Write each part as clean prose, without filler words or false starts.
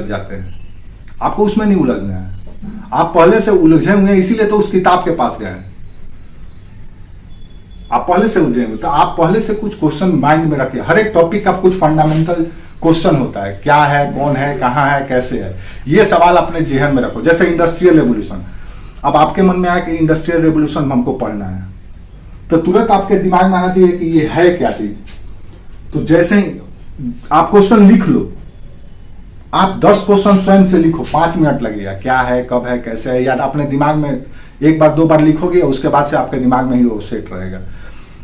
जाते हैं। आपको उसमें नहीं उलझना है, आप पहले से उलझे हुए हैं, इसीलिए तो उस किताब के पास गए हैं। आप पहले से उलझे हुए तो आप पहले से कुछ क्वेश्चन माइंड में रखिए। हर एक टॉपिक का कुछ फंडामेंटल क्वेश्चन होता है, क्या है, कौन है, कहाँ है, कैसे है, ये सवाल अपने जेहन में रखो। जैसे इंडस्ट्रियल रेवोल्यूशन, अब आपके मन में आया कि इंडस्ट्रियल रेवोल्यूशन हमको पढ़ना है, तो तुरंत आपके दिमाग में आना चाहिए कि ये है क्या चीज। तो जैसे ही आप क्वेश्चन लिख लो, आप 10 क्वेश्चन स्वयं से लिखो, 5 मिनट लगेगा। क्या है, कब है, कैसे है, याद अपने दिमाग में एक बार 2 बार लिखोगे, उसके बाद से आपके दिमाग में ही वो सेट रहेगा।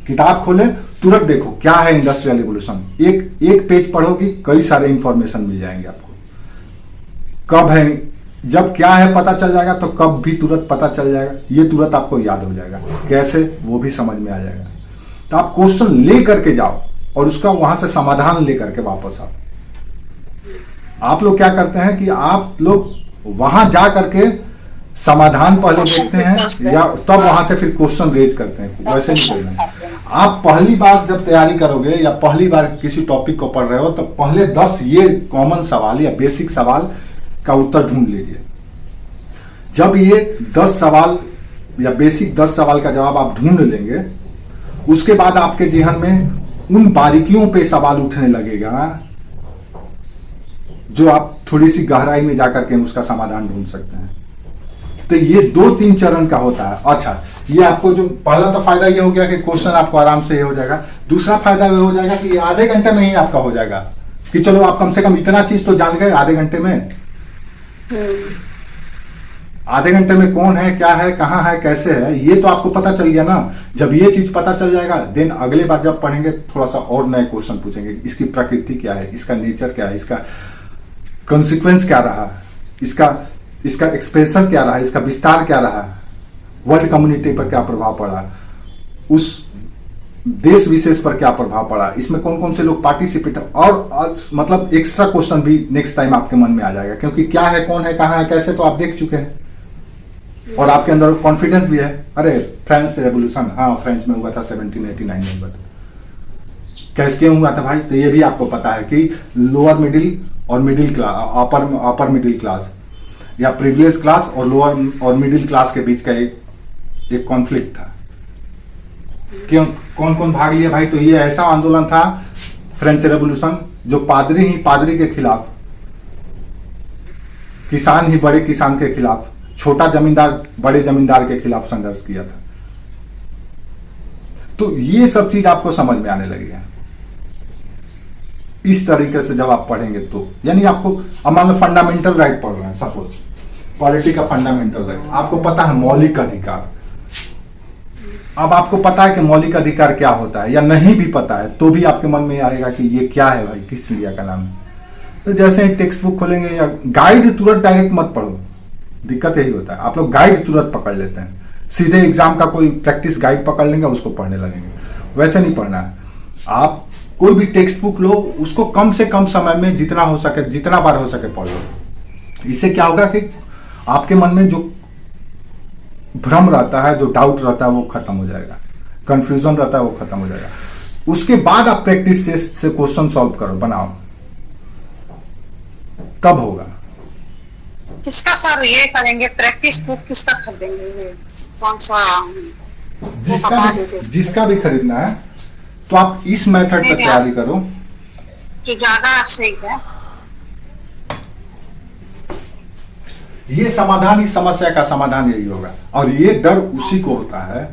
किताब खोले, तुरंत देखो क्या है इंडस्ट्रियल रिवोल्यूशन, एक पेज पढ़ोगी, कई सारे इंफॉर्मेशन मिल जाएंगे आपको। कब है, जब क्या है पता चल जाएगा तो कब भी तुरंत पता चल जाएगा, ये तुरंत आपको याद हो जाएगा। कैसे, वो भी समझ में आ जाएगा। तो आप क्वेश्चन ले करके जाओ और उसका वहां से समाधान ले करके वापस आओ। आप लोग क्या करते हैं कि आप लोग वहां जा करके समाधान पहले देखते हैं या तब वहां से फिर क्वेश्चन रेज करते हैं। वैसे नहीं करना है। आप पहली बार जब तैयारी करोगे या पहली बार किसी टॉपिक को पढ़ रहे हो, तो पहले 10 ये कॉमन सवाल या बेसिक सवाल का उत्तर ढूंढ लीजिए। जब ये 10 सवाल या बेसिक 10 सवाल का जवाब आप ढूंढ लेंगे, उसके बाद आपके जेहन में उन बारीकियों पे सवाल उठने लगेगा जो आप थोड़ी सी गहराई में जाकर के उसका समाधान ढूंढ सकते हैं। तो ये 2-3 चरण का होता है। अच्छा, ये आपको जो पहला तो फायदा ये हो गया कि क्वेश्चन आपको आराम से ये हो जाएगा। दूसरा फायदा ये हो जाएगा कि आधे घंटे में ही आपका हो जाएगा कि चलो आप कम से कम इतना चीज तो जान गए आधे घंटे में। आधे घंटे में कौन है, क्या है, कहाँ है, कैसे है, ये तो आपको पता चल गया ना। जब ये चीज पता चल जाएगा, देन अगले बार जब पढ़ेंगे थोड़ा सा और नए क्वेश्चन पूछेंगे। इसकी प्रकृति क्या है, इसका नेचर क्या है, इसका कॉन्सिक्वेंस क्या रहा, इसका एक्सप्रेशन क्या रहा, इसका विस्तार क्या रहा, वर्ल्ड कम्युनिटी पर क्या प्रभाव पड़ा, उस देश विशेष पर क्या प्रभाव पड़ा, इसमें कौन कौन से लोग पार्टिसिपेट, और मतलब एक्स्ट्रा क्वेश्चन भी नेक्स्ट टाइम आपके मन में आ जाएगा। क्योंकि क्या है, कौन है, कहाँ है, कैसे तो आप देख चुके हैं और आपके अंदर कॉन्फिडेंस भी है। अरे फ्रेंच रेवोल्यूशन, हाँ फ्रेंच में हुआ था 1789 में हुआ था। कैसे हुआ था भाई, तो ये भी आपको पता है कि लोअर मिडिल और middle class, upper middle class या प्रिविलेज क्लास और लोअर और मिडिल क्लास के बीच का एक कॉन्फ्लिक्ट था। क्यों, कौन कौन भाग लिया भाई, तो ये ऐसा आंदोलन था फ्रेंच रेवोल्यूशन जो पादरी ही पादरी के खिलाफ, किसान ही बड़े किसान के खिलाफ, छोटा जमींदार बड़े जमींदार के खिलाफ संघर्ष किया था। तो ये सब चीज आपको समझ में आने लगी है इस तरीके से जब आप पढ़ेंगे तो। यानी आपको, अब मान लो फंडामेंटल राइट पढ़ रहे हैं, सपोज पॉलिटी का फंडामेंटल राइट, आपको पता है मौलिक अधिकार। अब आपको पता है कि मौलिक अधिकार क्या होता है, या नहीं भी पता है तो भी आपके मन में आएगा कि ये क्या है भाई, किस चिड़िया का नाम है। तो जैसे ही टेक्स्ट बुक खोलेंगे या गाइड, तुरंत डायरेक्ट मत पढ़ो। दिक्कत यही होता है, आप लोग गाइड तुरंत पकड़ लेते हैं, सीधे एग्जाम का कोई प्रैक्टिस गाइड पकड़ लेंगे, उसको पढ़ने लगेंगे। वैसे नहीं पढ़ना है। आप कोई भी टेक्स्ट बुक लो, उसको कम से कम समय में जितना हो सके, जितना बार हो सके पढ़ लो। इससे क्या होगा कि आपके मन में जो भ्रम रहता है, जो डाउट रहता है, वो खत्म हो जाएगा, कंफ्यूजन रहता है वो खत्म हो जाएगा। उसके बाद आप प्रैक्टिस से क्वेश्चन सॉल्व करो, बनाओ, तब होगा। किसका सर ये करेंगे, प्रैक्टिस बुक किसका खरीदेंगे, कौन सा? जिसका भी खरीदना है तो आप इस मेथड पर तैयारी करो कि ज्यादा सही है। ये समाधान, इस समस्या का समाधान यही होगा। और ये डर उसी को होता है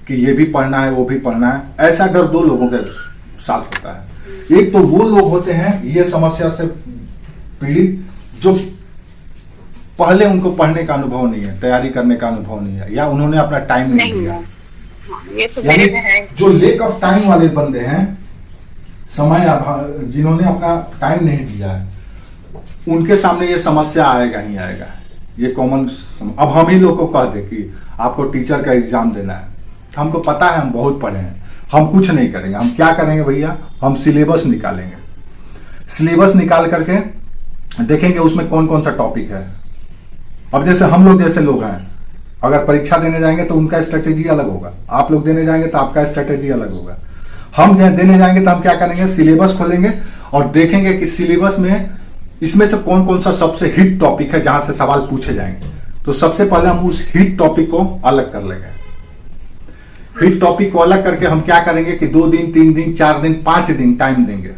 कि ये भी पढ़ना है, वो भी पढ़ना है। ऐसा डर 2 लोगों के साथ होता है। एक तो वो लोग होते हैं ये समस्या से पीड़ित, जो पहले उनको पढ़ने का अनुभव नहीं है, तैयारी करने का अनुभव नहीं है, या उन्होंने अपना टाइम नहीं दिया। ये तो यानी जो लेक ऑफ टाइम वाले बंदे हैं, समय जिन्होंने अपना टाइम नहीं दिया है, उनके सामने ये समस्या आएगा ही आएगा। ये कॉमन। अब हम ही लोग को कह दे कि आपको टीचर का एग्जाम देना है, हमको पता है, हम बहुत पढ़े हैं, हम कुछ नहीं करेंगे। हम क्या करेंगे भैया, हम सिलेबस निकालेंगे। सिलेबस निकाल करके देखेंगे उसमें कौन कौन सा टॉपिक है। अब जैसे हम लोग जैसे लोग हैं, अगर परीक्षा देने जाएंगे तो उनका स्ट्रेटेजी अलग होगा, आप लोग देने जाएंगे तो आपका स्ट्रेटेजी अलग होगा। हम देने जाएंगे तो हम क्या करेंगे, सिलेबस खोलेंगे और देखेंगे कि सिलेबस में इसमें से कौन कौन सा सबसे हिट टॉपिक है जहां से सवाल पूछे जाएंगे। तो सबसे पहले हम उस हिट टॉपिक को अलग कर लेंगे। हिट टॉपिक को अलग करके हम क्या करेंगे कि 2 दिन 3 दिन 4 दिन 5 दिन टाइम देंगे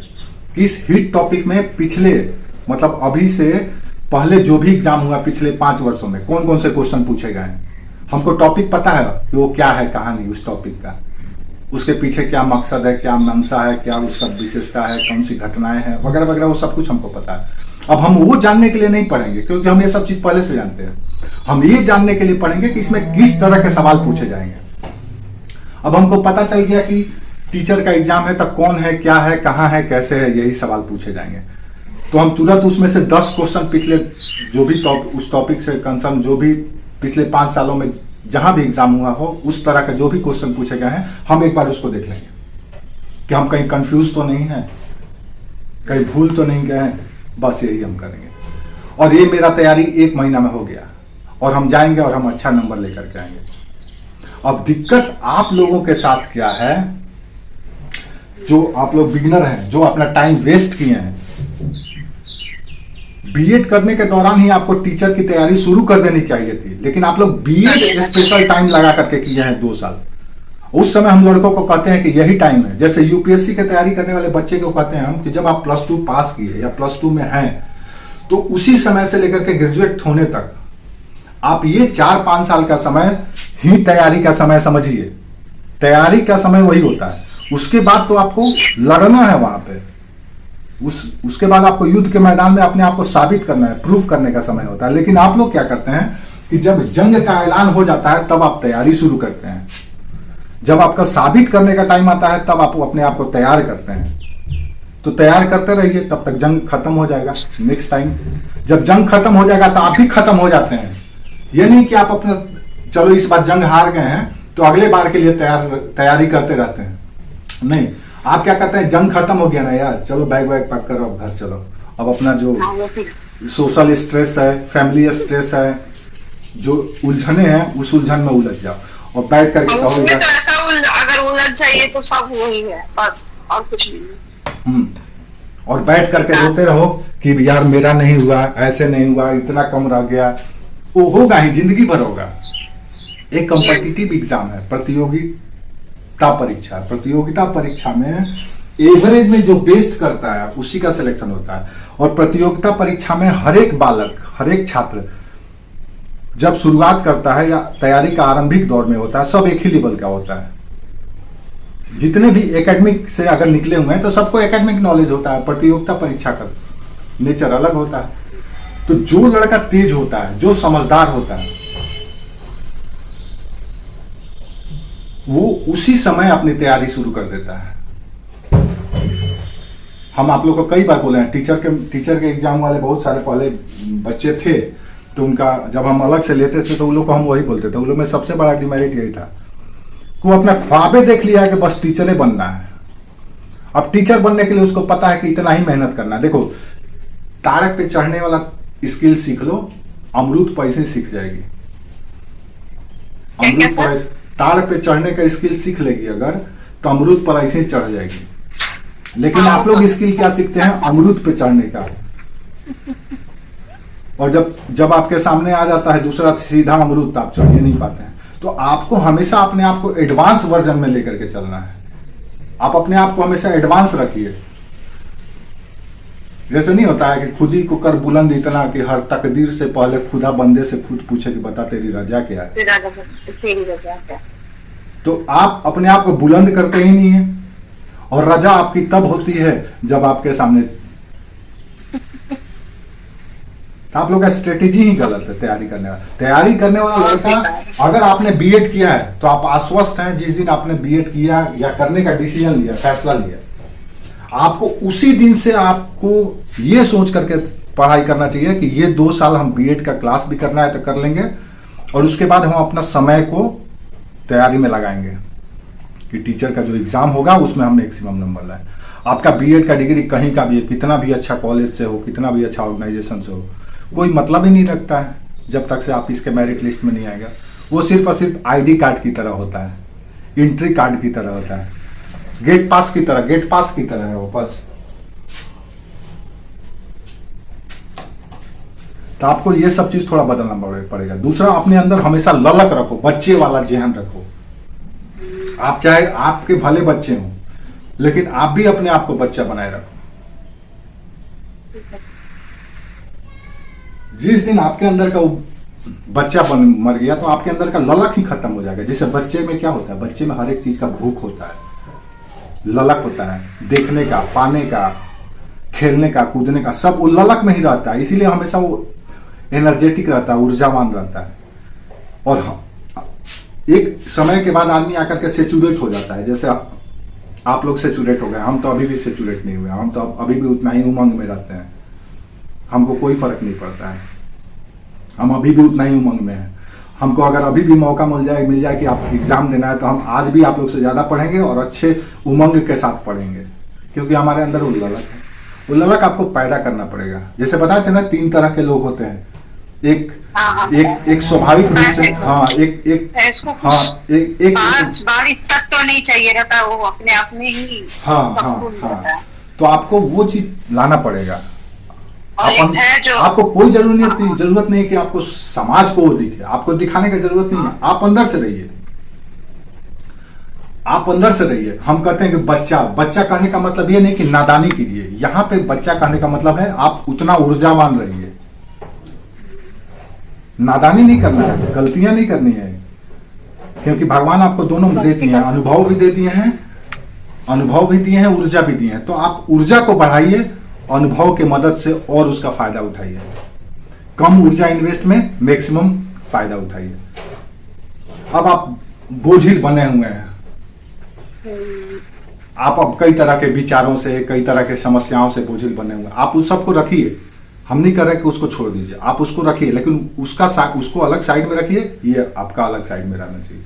कि इस हिट टॉपिक में पिछले मतलब अभी से पहले जो भी एग्जाम हुआ पिछले 5 वर्षों में कौन कौन से क्वेश्चन पूछे गए हैं। हमको टॉपिक पता है कि वो क्या है कहानी उस टॉपिक का, उसके पीछे क्या मकसद है, क्या मंशा है, क्या उसका विशेषता है, कौन सी घटनाएं हैं वगैरह वगैरह, वो सब कुछ हमको पता है। अब हम वो जानने के लिए नहीं पढ़ेंगे क्योंकि हम ये सब चीज पहले से जानते हैं। हम ये जानने के लिए पढ़ेंगे कि इसमें किस तरह के सवाल पूछे जाएंगे। अब हमको पता चल गया कि टीचर का एग्जाम है तब कौन है, क्या है, कहाँ है, कैसे है, यही सवाल पूछे जाएंगे। तो हम तुरंत उसमें से 10 क्वेश्चन पिछले जो भी उस टॉपिक से कंसर्न जो भी पिछले 5 सालों में जहां भी एग्जाम हुआ हो उस तरह का जो भी क्वेश्चन पूछे गए हैं हम एक बार उसको देख लेंगे कि हम कहीं कंफ्यूज तो नहीं है, कहीं भूल तो नहीं गए हैं। बस यही हम करेंगे और ये मेरा तैयारी 1 महीना में हो गया और हम जाएंगे और हम अच्छा नंबर लेकर के आएंगे। अब दिक्कत आप लोगों के साथ क्या है, जो आप लोग बिगिनर हैं, जो अपना टाइम वेस्ट किए हैं। बीएड करने के दौरान ही आपको टीचर की तैयारी शुरू कर देनी चाहिए थी, लेकिन आप लोग बीएड स्पेशल टाइम लगा करके किए हैं 2 साल। उस समय हम लड़कों को कहते हैं कि यही टाइम है। जैसे यूपीएससी की तैयारी करने वाले बच्चे को कहते हैं हम कि जब आप +2 पास किए या +2 में हैं तो उसी समय से लेकर के ग्रेजुएट होने तक आप ये 4-5 साल का समय ही तैयारी का समय समझिए। तैयारी का समय वही होता है। उसके बाद तो आपको लड़ना है वहां पे। उसके बाद आपको युद्ध के मैदान में अपने आप को साबित करना है, प्रूव करने का समय होता है। लेकिन आप लोग क्या करते हैं कि जब जंग का ऐलान हो जाता है तब आप तैयारी शुरू करते हैं। जब आपका साबित करने का टाइम आता है तब आप अपने आप को तैयार करते हैं। तो तैयार करते रहिए, तब तक जंग खत्म हो जाएगा। नेक्स्ट टाइम जब जंग खत्म हो जाएगा तो आप भी खत्म हो जाते हैं। ये नहीं कि आप अपना चलो इस बार जंग हार गए हैं तो अगले बार के लिए तैयारी करते रहते हैं। नहीं, आप क्या करते हैं, जंग खत्म हो गया ना यार, चलो बैग वैग पैक करो, अब घर चलो। अब अपना जो सोशल स्ट्रेस है, फैमिली स्ट्रेस है, जो उलझने हैं उस उलझन में उलझ जाओ और बैठ करके कहो यार। अगर उलझ जाइए तो सब वही है बस, और कुछ नहीं। और बैठ करके रोते रहो कि यार मेरा नहीं हुआ, ऐसे नहीं हुआ, इतना कम रह गया। वो होगा ही, जिंदगी भर होगा। एक कॉम्पिटिटिव एग्जाम है, प्रतियोगिता परीक्षा। प्रतियोगिता परीक्षा में एवरेज में जो बेस्ट करता है उसी का सिलेक्शन होता है। और प्रतियोगिता परीक्षा में हर एक बालक, हर एक छात्र जब शुरुआत करता है या तैयारी का आरंभिक दौर में होता है, सब एक ही लेवल का होता है। जितने भी एकेडमिक से अगर निकले हुए हैं तो सबको एकेडमिक नॉलेज होता है। प्रतियोगिता परीक्षा का नेचर अलग होता है। तो जो लड़का तेज होता है, जो समझदार होता है, वो उसी समय अपनी तैयारी शुरू कर देता है। हम आप लोग को कई बार बोले हैं, टीचर के एग्जाम वाले बहुत सारे पहले बच्चे थे, तो उनका जब हम अलग से लेते थे तो उन लोग को हम वही बोलते थे। उन लोग में सबसे बड़ा डिमेरिट यही था कि वो अपना ख्वाबे देख लिया है कि बस टीचर बनना है। अब टीचर बनने के लिए उसको पता है कि इतना ही मेहनत करना है। देखो, तारक पे चढ़ने वाला स्किल सीख लो, अमरूद पर ऐसे सीख जाएगी। अमरूद पर तारक पे चढ़ने का स्किल सीख लेगी अगर, तो अमरूद पर ऐसे ही चढ़ जाएगी। लेकिन आप लोग स्किल क्या सीखते हैं, अमरूद पे चढ़ने का। और जब आपके सामने आ जाता है दूसरा सीधा अमरूद, तो आप चढ़ ही नहीं पाते हैं। तो आपको हमेशा अपने आप को एडवांस वर्जन में लेकर के चलना है। आप अपने आप को हमेशा एडवांस रखिए। जैसे नहीं होता है कि खुद ही को कर बुलंद इतना कि हर तकदीर से पहले खुदा बंदे से खुद पूछे कि बता तेरी रजा क्या है। तेरी रजा क्या। तो आप अपने आप को बुलंद करते ही नहीं है। और रजा आपकी तब होती है जब आपके सामने। तो आप लोग का स्ट्रेटेजी ही गलत है तैयारी करने वाला। तैयारी करने वाला लड़का, अगर आपने बीएड किया है तो आप आश्वस्त हैं जिस दिन आपने बीएड किया या करने का डिसीजन लिया, फैसला लिया, आपको उसी दिन से आपको ये सोच करके पढ़ाई करना चाहिए कि ये 2 साल हम बीएड का क्लास भी करना है तो कर लेंगे और उसके बाद हम अपना समय को तैयारी में लगाएंगे कि टीचर का जो एग्जाम होगा उसमें हम मैक्सिमम नंबर लाएं। आपका बीएड का डिग्री कहीं का भी, कितना भी अच्छा कॉलेज से हो, कितना भी अच्छा ऑर्गेनाइजेशन से हो, कोई मतलब ही नहीं रखता है जब तक से आप इसके मेरिट लिस्ट में नहीं आएगा। वो सिर्फ और सिर्फ आईडी कार्ड की तरह होता है, एंट्री कार्ड की तरह होता है, गेट पास की तरह है वो बस। तो आपको ये सब चीज थोड़ा बदलना पड़ेगा। दूसरा, अपने अंदर हमेशा ललक रखो, बच्चे वाला जेहन रखो। आप चाहे आपके भले बच्चे हों, लेकिन आप भी अपने आप को बच्चा बनाए रखो। जिस दिन आपके अंदर का बच्चा मर गया तो आपके अंदर का ललक ही खत्म हो जाएगा। जैसे बच्चे में क्या होता है, बच्चे में हर एक चीज का भूख होता है, ललक होता है, देखने का, पाने का, खेलने का, कूदने का, सब वो ललक में ही रहता है। इसीलिए हमेशा वो एनर्जेटिक रहता है, ऊर्जावान रहता है। और एक समय के बाद आदमी आकर के सेचुरेट हो जाता है। जैसे आप लोग सेचुरेट हो गए, हम तो अभी भी सेचुरेट नहीं हुए, हम तो अभी भी उतना ही उमंग में रहते हैं, हमको कोई फर्क नहीं पड़ता है, हम अभी भी उतना ही उमंग में हैं। हमको अगर अभी भी मौका मिल जाए कि आप एग्जाम देना है, तो हम आज भी आप लोग से ज्यादा पढ़ेंगे और अच्छे उमंग के साथ पढ़ेंगे, क्योंकि हमारे अंदर वो ललक है। वो ललक आपको पैदा करना पड़ेगा। जैसे बताए थे ना, 3 तरह के लोग होते हैं। एक स्वाभाविक रूप से, बारिश तक तो नहीं चाहिए रहता, वो अपने आप में ही तो आपको वो चीज लाना पड़ेगा। जो आपको कोई जरूरत नहीं है कि आपको समाज को वो दिखे, आपको दिखाने की जरूरत नहीं है। आप अंदर से रहिए, आप अंदर से रहिए। हम कहते हैं कि बच्चा कहने का मतलब ये नहीं कि नादानी कीजिए। यहाँ पे बच्चा कहने का मतलब है आप उतना ऊर्जावान रहिए। नादानी नहीं करना है, गलतियां नहीं करनी है, क्योंकि भगवान आपको दोनों दे दिए हैं, अनुभव भी दे दिए हैं, ऊर्जा भी दिए हैं। तो आप ऊर्जा को बढ़ाइए, अनुभव के मदद से, और उसका फायदा उठाइए। कम ऊर्जा इन्वेस्ट में मैक्सिमम फायदा उठाइए। अब आप बोझिल बने हुए हैं, आप अब कई तरह के विचारों से, कई तरह के समस्याओं से बोझिल बने हुए हैं। आप उस सबको रखिए, हम नहीं कर रहे कि उसको छोड़ दीजिए, आप उसको रखिए, लेकिन उसको अलग साइड में रखिए, ये आपका अलग साइड में रहना चाहिए।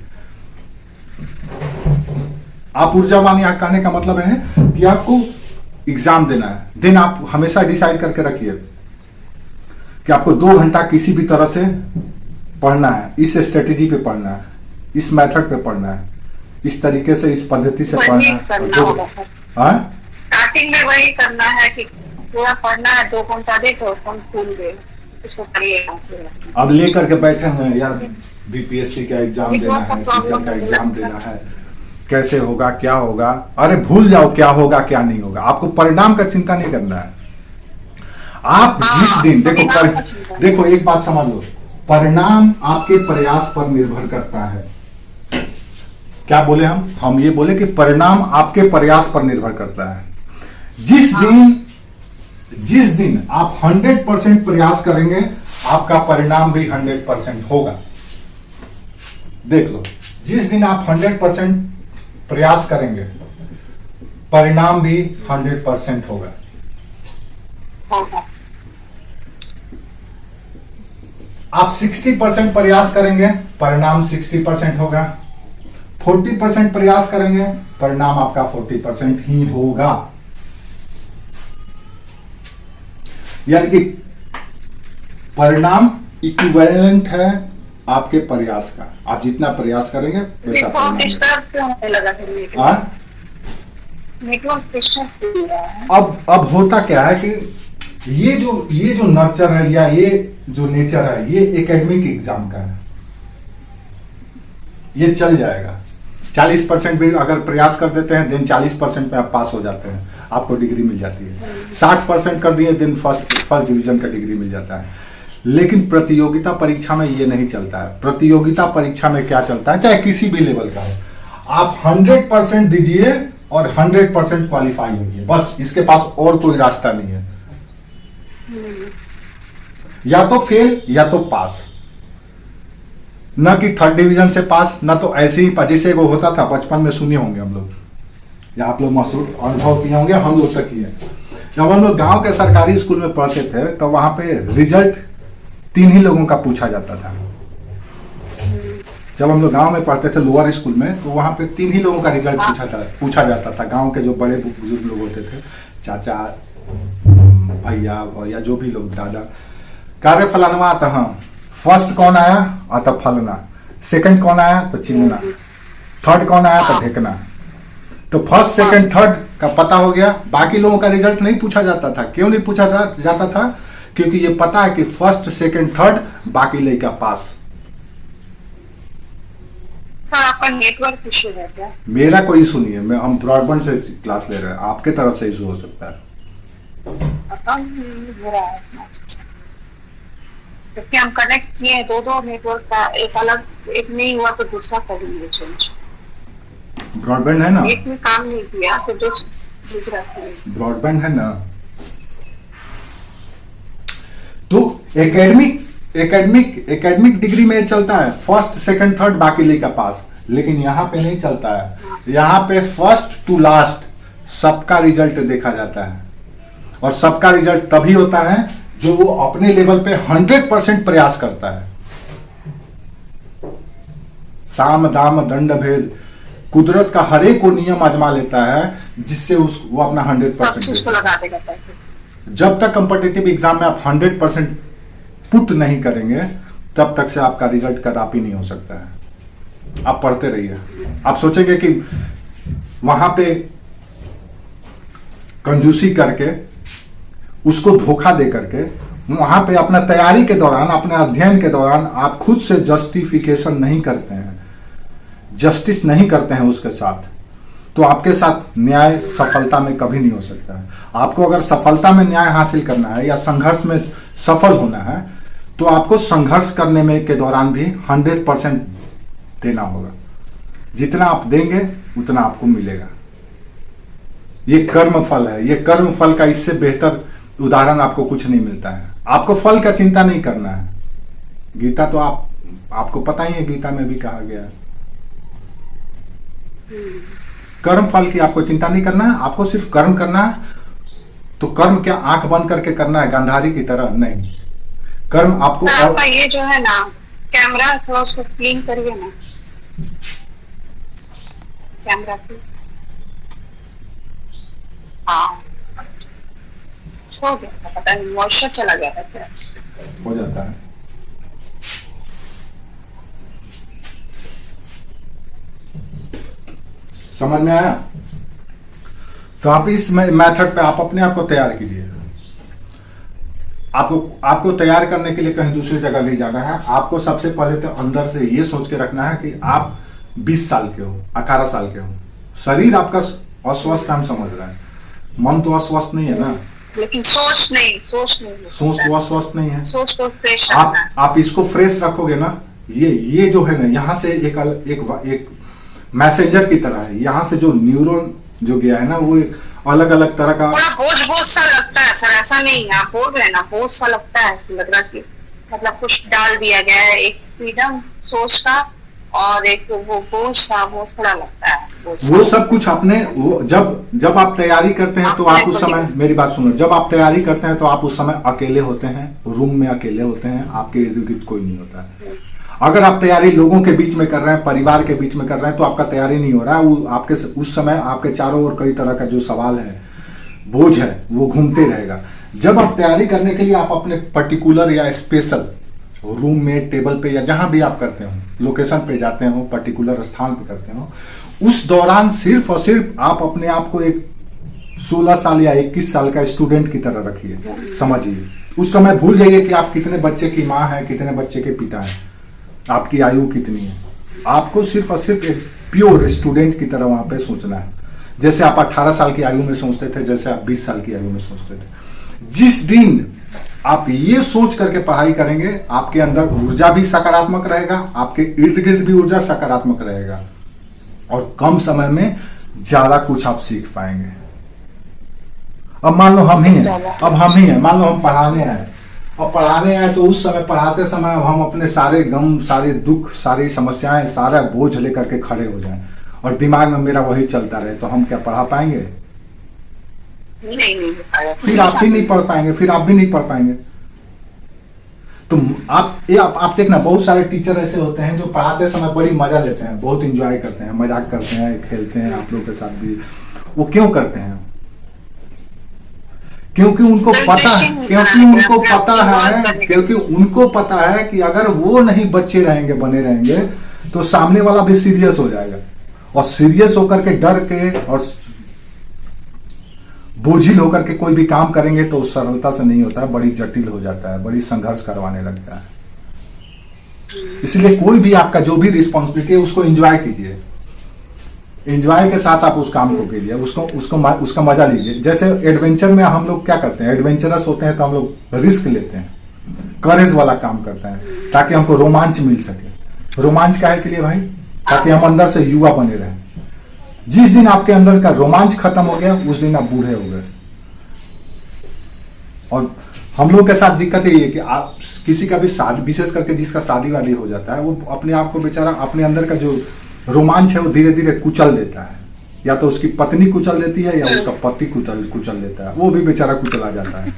आप ऊर्जावान यहाँ कहने का मतलब है कि आपको एग्जाम देना है, दिन आप हमेशा डिसाइड करके रखिए कि आपको 2 घंटा किसी भी तरह से पढ़ना है, इस स्ट्रेटेजी पे पढ़ना है, इस मेथड पे पढ़ना है, इस तरीके से, इस पद्धति से पढ़ना है। स्टार्टिंग में वही करना है कि पूरा पढ़ना है, 2 घंटा दे तो फुल दे, उसको पढ़िएगा। अब लेकर के बैठे हुए हैं यार, बीपीएससी का एग्जाम देना है, टीचर का एग्जाम देना है, कैसे होगा, क्या होगा। अरे भूल जाओ क्या होगा क्या नहीं होगा, आपको परिणाम का चिंता नहीं करना है। आप जिस दिन देखो एक बात समझ लो, परिणाम आपके प्रयास पर निर्भर करता है। क्या बोले हम ये बोले कि परिणाम आपके प्रयास पर निर्भर करता है। जिस दिन आप 100% प्रयास करेंगे, आपका परिणाम भी 100% होगा। देख लो, जिस दिन आप 100% प्रयास करेंगे, परिणाम भी 100% होगा। आप 60% प्रयास करेंगे, परिणाम 60% होगा। 40% प्रयास करेंगे, परिणाम आपका 40% ही होगा। यानी कि परिणाम इक्विवेलेंट है आपके प्रयास का। आप जितना प्रयास करेंगे वैसा परिणाम। अब होता क्या है कि ये जो नर्चर है या ये जो नेचर है, ये एकेडमिक एग्जाम का है, ये चल जाएगा। 40% भी अगर प्रयास कर देते हैं, दिन 40% में आप पास हो जाते हैं, आपको डिग्री मिल जाती है। 60% कर दिए, दिन फर्स्ट डिवीजन का डिग्री मिल जाता है। लेकिन प्रतियोगिता परीक्षा में ये नहीं चलता है। प्रतियोगिता परीक्षा में क्या चलता है, चाहे किसी भी लेवल का हो, आप 100% दीजिए और 100% क्वालिफाई होइए, बस। इसके पास और कोई रास्ता नहीं है, या तो फेल या तो पास। न कि 3rd डिवीजन से पास, न तो ऐसे ही जैसे वो होता था बचपन में, सुने होंगे हम लोग, या आप लोग महसूस अनुभव किए होंगे, हम लोग तक किए। जब हम लोग गांव के सरकारी स्कूल में पढ़ते थे, तो वहां पे रिजल्ट 3 ही लोगों का पूछा जाता था। जब हम लोग गांव में पढ़ते थे लोअर स्कूल में, तो वहां पे 3 ही लोगों का रिजल्ट पूछा जाता था। गांव के जो बड़े बुजुर्ग लोग होते थे, चाचा, भैया और या जो भी लोग, दादा, कार्य फलानवा आता, हाँ, फर्स्ट कौन आया आता फलना, सेकंड कौन आया तो चिन्हना, थर्ड कौन आया तो ढेकना। तो फर्स्ट सेकंड थर्ड का पता हो गया। बाकी लोगों का रिजल्ट नहीं पूछा जाता था। क्यों नहीं पूछा जाता था? क्योंकि ये पता है कि फर्स्ट सेकंड थर्ड बाकी लड़का पास। सर आपका नेटवर्क इश्यू है क्या? मेरा कोई इशू नहीं है, मैं हम ब्रॉडबैंड से क्लास ले रहे हैं, आपके तरफ से इशू हो सकता है। पता नहीं हो रहा है क्योंकि हम कनेक्ट किए हैं दो नेटवर्क का, एक अलग एक नहीं हुआ तो दूसरा कर लेंगे चेंज। ब्रॉडबैंड है ना? एक में काम नहीं किया तो दूसरा ब्रॉडबैंड है ना? तो एकेडमिक डिग्री में चलता है फर्स्ट सेकंड थर्ड बाकी लड़का पास, लेकिन यहाँ पे नहीं चलता है। यहाँ पे फर्स्ट टू लास्ट सबका रिजल्ट देखा जाता है, और सबका रिजल्ट तभी होता है जो वो अपने लेवल पे 100% प्रयास करता है। साम दाम दंड भेद, कुदरत का हर एक को नियम आजमा लेता है, जिससे वो अपना 100% लगा देगा। जब तक कॉम्पिटिटिव एग्जाम में आप 100% पुट नहीं करेंगे तब तक से आपका रिजल्ट कदापि नहीं हो सकता है। आप पढ़ते रहिए। आप सोचेंगे कि वहां पे कंजूसी करके, उसको धोखा दे करके, वहां पे अपना तैयारी के दौरान, अपने अध्ययन के दौरान आप खुद से जस्टिफिकेशन नहीं करते हैं, जस्टिस नहीं करते हैं उसके साथ, तो आपके साथ न्याय सफलता में कभी नहीं हो सकता है। आपको अगर सफलता में न्याय हासिल करना है या संघर्ष में सफल होना है, तो आपको संघर्ष करने में के दौरान भी 100% देना होगा। जितना आप देंगे उतना आपको मिलेगा। ये कर्म फल है, ये कर्म फल का इससे बेहतर उदाहरण आपको कुछ नहीं मिलता है। आपको फल का चिंता नहीं करना है। गीता तो आपको पता ही है, गीता में भी कहा गया है कर्म फल की आपको चिंता नहीं करना है, आपको सिर्फ कर्म करना है। तो कर्म क्या आंख बंद करके करना है गांधारी की तरह? नहीं, कर्म आपको आपका ये जो है ना कैमरा, थोड़ा उसको क्लीन करिए ना कैमरा को। हाँ हो गया, पता नहीं मॉइस्चर चला गया था क्या? हो जाता है। समझ में आया? तो आप इस मेथड पे आप अपने आप को तैयार कीजिए। आपको तैयार करने के लिए कहीं दूसरी जगह नहीं जाना है। आपको सबसे पहले तो अंदर से ये सोच के रखना है कि आप 20 साल के हो, 18 साल के हो। शरीर आपका अस्वस्थ हम समझ रहे हैं, मन तो अस्वस्थ नहीं है ना। लेकिन सोच तो अस्वस्थ नहीं है। सोच को फ्रेश आप इसको फ्रेश रखोगे ना, ये जो है ना, यहाँ से एक मैसेंजर की तरह है। यहाँ से जो न्यूरॉन जो गया है ना, वो एक अलग अलग तरह का बोझ सा लगता है सर। ऐसा नहीं है, आप बोल रहे हैं ना, बोझ सा लगता है, लग रहा कि मतलब कुछ डाल दिया गया है, एक फ्रीडम सोच का और एक वो बोझ सा, वो थोड़ा लगता है। वो सब कुछ अपने जब आप तैयारी करते हैं तो आप उस समय, मेरी बात सुनो, जब आप तैयारी करते हैं तो आप उस समय अकेले होते हैं, रूम में अकेले होते हैं, आपके इर्द गिर्द कोई नहीं होता है। अगर आप तैयारी लोगों के बीच में कर रहे हैं, परिवार के बीच में कर रहे हैं, तो आपका तैयारी नहीं हो रहा है। वो आपके उस समय आपके चारों ओर कई तरह का जो सवाल है, बोझ है, वो घूमते रहेगा। जब आप तैयारी करने के लिए आप अपने पर्टिकुलर या स्पेशल रूम में, टेबल पे या जहां भी आप करते हो, लोकेशन पे जाते हो, पर्टिकुलर स्थान पे करते हो, उस दौरान सिर्फ और सिर्फ आप अपने आप को एक 16 साल या 21 साल का स्टूडेंट की तरह रखिए। समझिए, उस समय भूल जाइए कि आप कितने बच्चे की माँ हैं, कितने बच्चे के पिता हैं, आपकी आयु कितनी है। आपको सिर्फ और सिर्फ एक प्योर स्टूडेंट की तरह वहां पे सोचना है, जैसे आप 18 साल की आयु में सोचते थे, जैसे आप 20 साल की आयु में सोचते थे। जिस दिन आप ये सोच करके पढ़ाई करेंगे, आपके अंदर ऊर्जा भी सकारात्मक रहेगा, आपके इर्द गिर्द भी ऊर्जा सकारात्मक रहेगा, और कम समय में ज्यादा कुछ आप सीख पाएंगे। अब मान लो हम ही हैं, मान लो हम पढ़ाने आए, और पढ़ाने आए तो उस समय, पढ़ाते समय हम अपने सारे गम, सारे दुख, सारी समस्याएं, सारा बोझ लेकर के खड़े हो जाएं, और दिमाग में मेरा वही चलता रहे, तो हम क्या पढ़ा पाएंगे? नहीं फिर आप भी नहीं पढ़ पाएंगे, फिर आप भी नहीं पढ़ पाएंगे। तो आप देखना, बहुत सारे टीचर ऐसे होते हैं जो पढ़ाते समय बड़ी मजा लेते हैं, बहुत इंजॉय करते हैं, मजाक करते हैं, खेलते हैं आप लोग के साथ भी। वो क्यों करते हैं? क्योंकि उनको पता है कि अगर वो नहीं बच्चे रहेंगे, बने रहेंगे, तो सामने वाला भी सीरियस हो जाएगा, और सीरियस होकर के डर के और बोझिल होकर के कोई भी काम करेंगे तो सरलता से नहीं होता है, बड़ी जटिल हो जाता है, बड़ी संघर्ष करवाने लगता है। इसलिए कोई भी आपका जो भी रिस्पॉन्सिबिलिटी है उसको एंजॉय कीजिए, एंजॉय के साथ आप उस काम को कीजिए, उसका मजा लीजिए। जैसे एडवेंचर में हम लोग क्या करते हैं, एडवेंचरस होते हैं तो हम लोग रिस्क लेते हैं, करेज वाला काम करते हैं ताकि हमको रोमांच मिल सके। रोमांच काहे के लिए भाई? ताकि हम अंदर से युवा बने रहें। जिस दिन आपके अंदर का रोमांच खत्म हो गया उस दिन आप बूढ़े हो गए। और हम लोग के साथ दिक्कत यही है कि आप किसी का भी शादी, विशेष करके जिसका शादी वादी हो जाता है, वो अपने आप को बेचारा अपने अंदर का जो रोमांच है वो धीरे धीरे कुचल देता है। या तो उसकी पत्नी कुचल देती है या उसका पति कुचल देता है, वो भी बेचारा कुचला जाता है।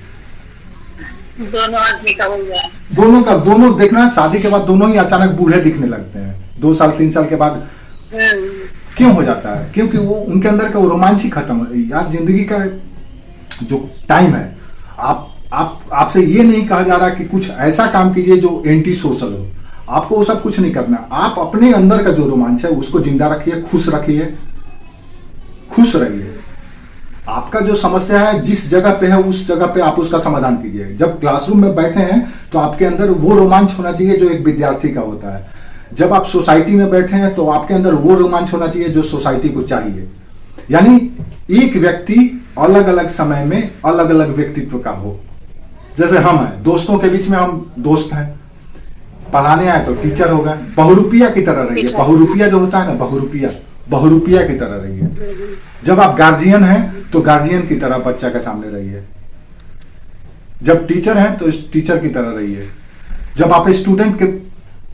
दोनों आदमी का हो गया, दोनों देखना, शादी के बाद दोनों ही अचानक बूढ़े दिखने लगते हैं 2 साल 3 साल के बाद। क्यों हो जाता है? क्योंकि वो उनके अंदर का वो रोमांच ही खत्म है। यार जिंदगी का जो टाइम है, आपसे ये नहीं कहा जा रहा कि कुछ ऐसा काम कीजिए जो एंटी सोशल हो, आपको वो सब कुछ नहीं करना। आप अपने अंदर का जो रोमांच है उसको जिंदा रखिए, खुश रखिए, खुश रहिए। आपका जो समस्या है जिस जगह पे है उस जगह पे आप उसका समाधान कीजिए। जब क्लासरूम में बैठे हैं तो आपके अंदर वो रोमांच होना चाहिए जो एक विद्यार्थी का होता है। जब आप सोसाइटी में बैठे हैं तो आपके अंदर वो रोमांच होना चाहिए जो सोसाइटी को चाहिए। यानी एक व्यक्ति अलग अलग समय में अलग अलग व्यक्तित्व का हो। जैसे हम हैं, दोस्तों के बीच में हम दोस्त हैं, पढ़ाने आए तो टीचर होगा। बहुरूपिया की तरह रहिए। बहुरूपिया जो होता है ना, बहुरूपिया की तरह रहिए। जब आप गार्जियन हैं तो गार्जियन की तरह बच्चा के सामने रहिए। जब टीचर हैं तो टीचर की तरह रहिए। जब आप स्टूडेंट के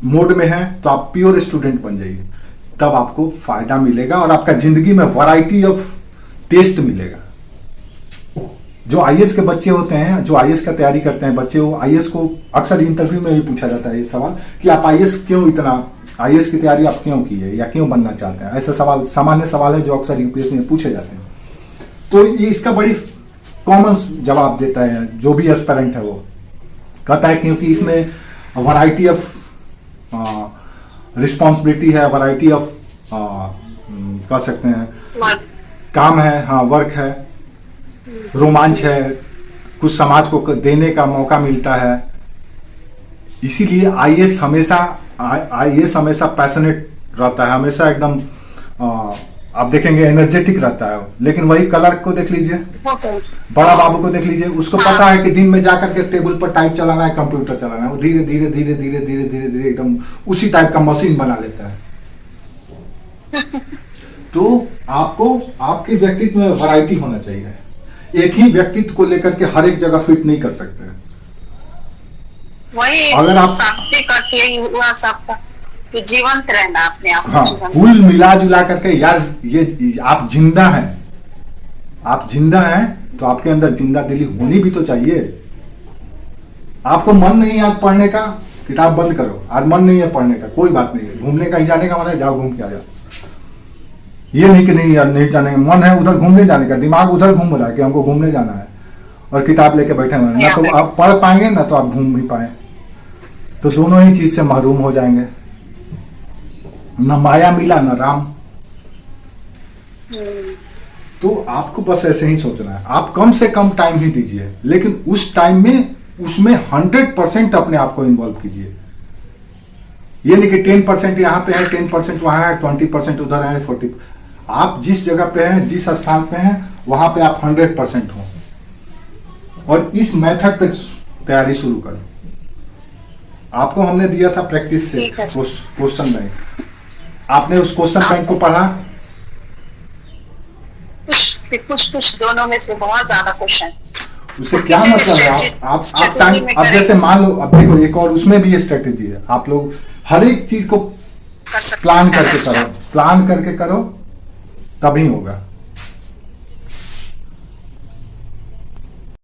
मोड में हैं तो आप प्योर स्टूडेंट बन जाइए, तब आपको फायदा मिलेगा और आपका जिंदगी में वैरायटी ऑफ टेस्ट मिलेगा। जो आईएएस के बच्चे होते हैं, जो आईएएस का तैयारी करते हैं बच्चे, वो आईएएस को अक्सर इंटरव्यू में भी पूछा जाता है ये सवाल कि आप आईएएस की तैयारी आप क्यों की है या क्यों बनना चाहते हैं। ऐसा सवाल, सामान्य सवाल है जो अक्सर यूपीएससी में पूछे जाते हैं। तो ये इसका बड़ी कॉमन जवाब देता है जो भी एस्पिरेंट है, वो कहता है क्योंकि इसमें वैरायटी ऑफ रिस्पॉन्सिबिलिटी है, वैरायटी ऑफ कह सकते हैं काम है, हाँ वर्क है, रोमांच है, कुछ समाज को देने का मौका मिलता है। इसीलिए आईएएस हमेशा पैशनेट रहता है, हमेशा एकदम आप देखेंगे एनर्जेटिक रहता है। लेकिन वही क्लर्क को देख लीजिए, बड़ा बाबू को देख लीजिए, उसको पता है कि दिन में जाकर के टेबल पर टाइप चलाना है, कंप्यूटर चलाना है, वो धीरे धीरे धीरे धीरे धीरे धीरे धीरे एकदम उसी टाइप का मशीन बना लेता है। तो आपको आपके व्यक्तित्व में वैरायटी होना चाहिए। एक ही व्यक्तित्व को लेकर के हर एक जगह फिट नहीं कर सकते। वही अगर आप हुआ सबका तो जीवंत रहना अपने आप हाँ, कुल मिला जुला करके यार ये आप जिंदा हैं, आप जिंदा हैं तो आपके अंदर जिंदा दिली होनी भी तो चाहिए। आपको मन नहीं है आज पढ़ने का, किताब बंद करो। आज मन नहीं है पढ़ने का, कोई बात नहीं है, घूमने का ही जाने का मन है, जाओ घूम के आ जाओ। ये नहीं कि नहीं यार नहीं जाने का मन है, उधर घूमने जाने का, दिमाग उधर घूम रहा है कि हमको घूमने जाना है और किताब लेके बैठे हुए हैं, ना तो आप पढ़ पाएंगे ना तो आप घूम भी पाए। तो दोनों ही चीज से महरूम हो जाएंगे। न माया मिला न राम। तो आपको बस ऐसे ही सोचना है। आप कम से कम टाइम ही दीजिए, लेकिन उस टाइम में उसमें 100% अपने आप को इन्वॉल्व कीजिए। ये नहीं कि 10% यहाँ पे है, 10% वहां है, 20% उधर है, 40। आप जिस जगह पे हैं, जिस स्थान पे हैं, वहां पे आप 100% हो और इस मेथड पे तैयारी शुरू करो। आपको हमने दिया था प्रैक्टिस से क्वेश्चन बैंक, आपने उस क्वेश्चन बैंक को पढ़ा? कुछ दोनों में से बहुत ज्यादा क्वेश्चन। उससे क्या मतलब है? आप जैसे मान लो, अब देखो एक और उसमें भी स्ट्रेटेजी है। आप लोग हर एक चीज को प्लान करके करो, प्लान करके करो तभी होगा।